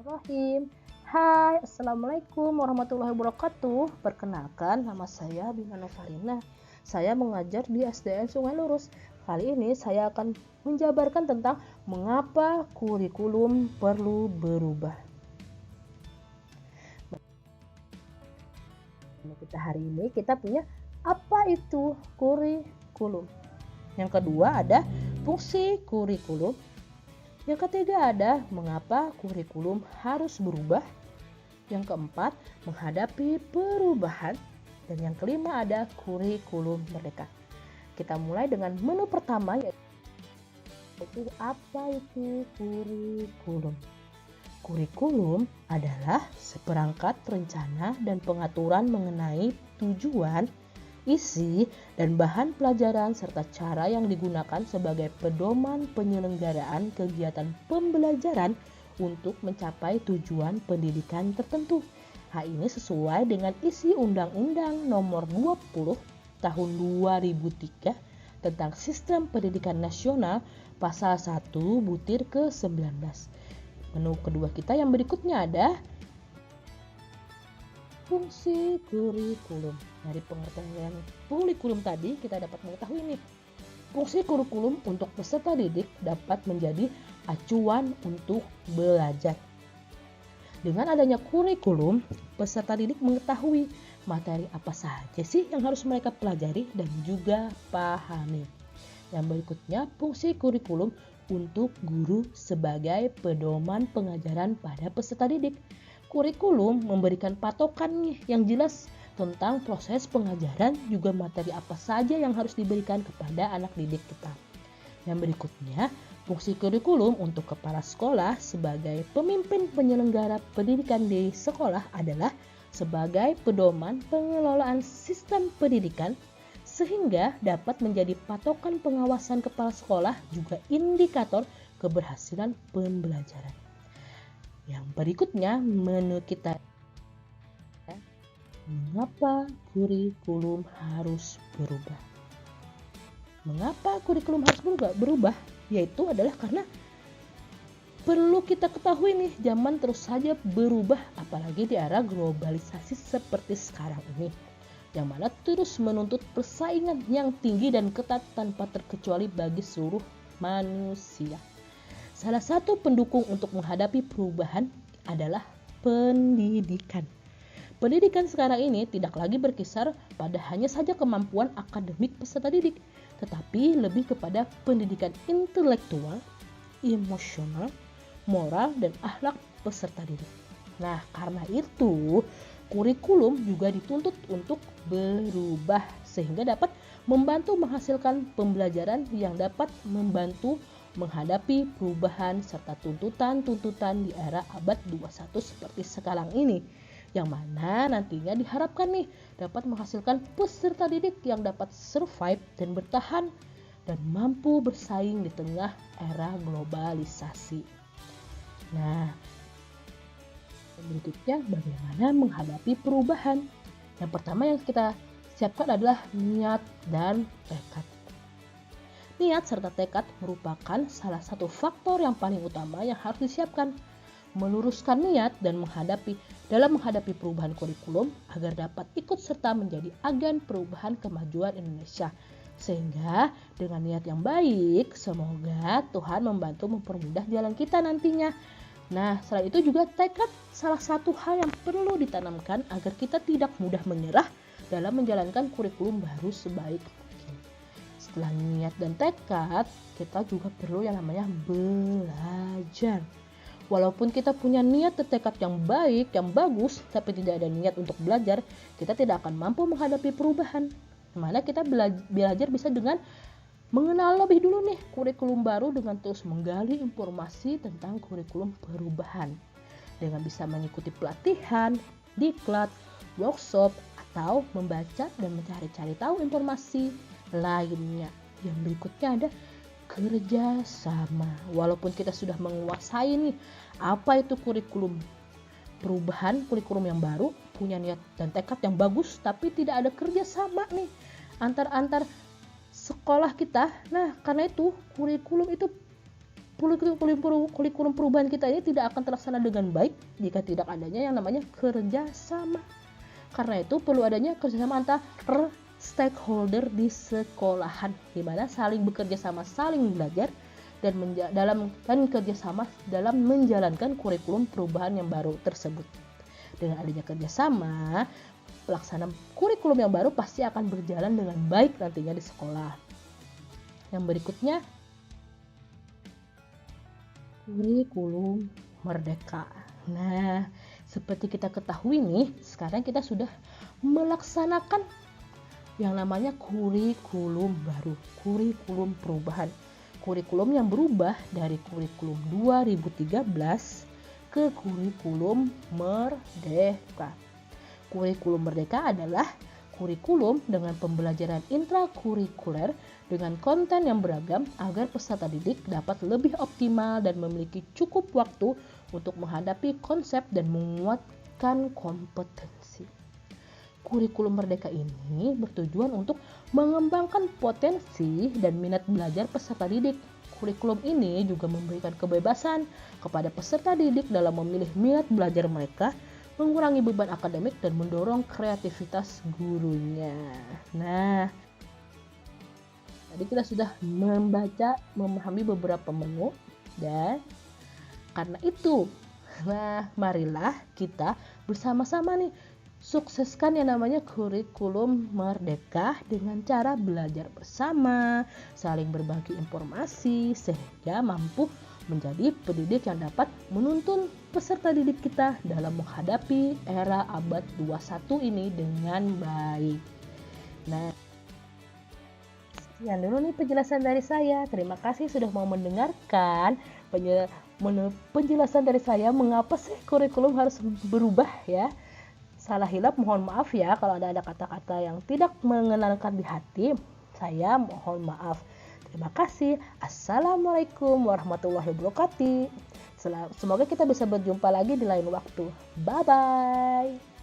Bismillahirrahmanirrahim. Hai, Assalamualaikum warahmatullahi wabarakatuh. Perkenalkan, nama saya Bima Novarina. Saya mengajar di SDN Sungai Lurus. Kali ini saya akan menjabarkan tentang mengapa kurikulum perlu berubah. Kita hari ini kita punya apa itu kurikulum. Yang kedua ada fungsi kurikulum. Yang ketiga ada mengapa kurikulum harus berubah. Yang keempat, menghadapi perubahan. Dan yang kelima ada kurikulum merdeka. Kita mulai dengan menu pertama, yaitu apa itu kurikulum. Kurikulum adalah seperangkat rencana dan pengaturan mengenai tujuan, isi, dan bahan pelajaran serta cara yang digunakan sebagai pedoman penyelenggaraan kegiatan pembelajaran untuk mencapai tujuan pendidikan tertentu. Hal ini sesuai dengan isi Undang-Undang Nomor 20 Tahun 2003 tentang Sistem Pendidikan Nasional Pasal 1 Butir ke-19. Menu kedua kita yang berikutnya ada fungsi kurikulum. Dari pengertian kurikulum tadi kita dapat mengetahui nih, fungsi kurikulum untuk peserta didik dapat menjadi acuan untuk belajar. Dengan adanya kurikulum, peserta didik mengetahui materi apa saja sih yang harus mereka pelajari dan juga pahami. Yang berikutnya, fungsi kurikulum untuk guru sebagai pedoman pengajaran pada peserta didik. Kurikulum memberikan patokan yang jelas tentang proses pengajaran, juga materi apa saja yang harus diberikan kepada anak didik kita. Yang berikutnya, fungsi kurikulum untuk kepala sekolah sebagai pemimpin penyelenggara pendidikan di sekolah adalah sebagai pedoman pengelolaan sistem pendidikan sehingga dapat menjadi patokan pengawasan kepala sekolah, juga indikator keberhasilan pembelajaran. Yang berikutnya menu kita, mengapa kurikulum harus berubah. Mengapa kurikulum harus berubah? Yaitu adalah karena perlu kita ketahui nih, zaman terus saja berubah, apalagi di era globalisasi seperti sekarang ini, yang mana terus menuntut persaingan yang tinggi dan ketat tanpa terkecuali bagi seluruh manusia. Salah satu pendukung untuk menghadapi perubahan adalah pendidikan. Pendidikan sekarang ini tidak lagi berkisar pada hanya saja kemampuan akademik peserta didik, tetapi lebih kepada pendidikan intelektual, emosional, moral, dan akhlak peserta didik. Nah, karena itu kurikulum juga dituntut untuk berubah sehingga dapat membantu menghasilkan pembelajaran yang dapat membantu menghadapi perubahan serta tuntutan-tuntutan di era abad 21 seperti sekarang ini, yang mana nantinya diharapkan nih dapat menghasilkan peserta didik yang dapat survive dan bertahan dan mampu bersaing di tengah era globalisasi. Nah, berikutnya bagaimana menghadapi perubahan. Yang pertama yang kita siapkan adalah niat dan tekad. Niat serta tekad merupakan salah satu faktor yang paling utama yang harus disiapkan. Meluruskan niat dan dalam menghadapi perubahan kurikulum agar dapat ikut serta menjadi agen perubahan kemajuan Indonesia. Sehingga dengan niat yang baik, semoga Tuhan membantu mempermudah jalan kita nantinya. Nah, selain itu juga tekad salah satu hal yang perlu ditanamkan agar kita tidak mudah menyerah dalam menjalankan kurikulum baru sebaik mungkin. Setelah niat dan tekad, kita juga perlu yang namanya belajar. Walaupun kita punya niat dan tekad yang baik, yang bagus, tapi tidak ada niat untuk belajar, kita tidak akan mampu menghadapi perubahan. Dimana kita belajar bisa dengan mengenal lebih dulu nih kurikulum baru dengan terus menggali informasi tentang kurikulum perubahan. Dengan bisa mengikuti pelatihan, diklat, workshop, atau membaca dan mencari-cari tahu informasi lainnya. Yang berikutnya ada kerja sama. Walaupun kita sudah menguasai nih apa itu kurikulum perubahan, kurikulum yang baru, punya niat dan tekad yang bagus, tapi tidak ada kerja sama nih antar sekolah kita. Nah, karena itu kurikulum itu kurikulum perubahan kita ini tidak akan terlaksana dengan baik jika tidak adanya yang namanya kerjasama. Karena itu perlu adanya kerjasama antar stakeholder di sekolahan, di mana saling bekerja sama, saling belajar dan kerjasama dalam menjalankan kurikulum perubahan yang baru tersebut. Dengan adanya kerjasama, pelaksanaan kurikulum yang baru pasti akan berjalan dengan baik nantinya di sekolah. Yang berikutnya, kurikulum merdeka. Nah, seperti kita ketahui nih, sekarang kita sudah melaksanakan yang namanya kurikulum baru, kurikulum perubahan. Kurikulum yang berubah dari kurikulum 2013 ke kurikulum merdeka. Kurikulum merdeka adalah kurikulum dengan pembelajaran intrakurikuler dengan konten yang beragam agar peserta didik dapat lebih optimal dan memiliki cukup waktu untuk menghadapi konsep dan menguatkan kompetensi. Kurikulum merdeka ini bertujuan untuk mengembangkan potensi dan minat belajar peserta didik. Kurikulum ini juga memberikan kebebasan kepada peserta didik dalam memilih minat belajar mereka, mengurangi beban akademik dan mendorong kreativitas gurunya. Nah, tadi kita sudah memahami beberapa menu dan karena itu, marilah kita bersama-sama nih sukseskan yang namanya kurikulum merdeka dengan cara belajar bersama, saling berbagi informasi sehingga mampu menjadi pendidik yang dapat menuntun peserta didik kita dalam menghadapi era abad 21 ini dengan baik. Nah, sekian dulu nih penjelasan dari saya. Terima kasih sudah mau mendengarkan penjelasan dari saya mengapa sih kurikulum harus berubah ya. Salah hilap mohon maaf ya kalau ada kata-kata yang tidak mengenalkan di hati. Saya mohon maaf. Terima kasih. Assalamualaikum warahmatullahi wabarakatuh. Semoga kita bisa berjumpa lagi di lain waktu. Bye-bye.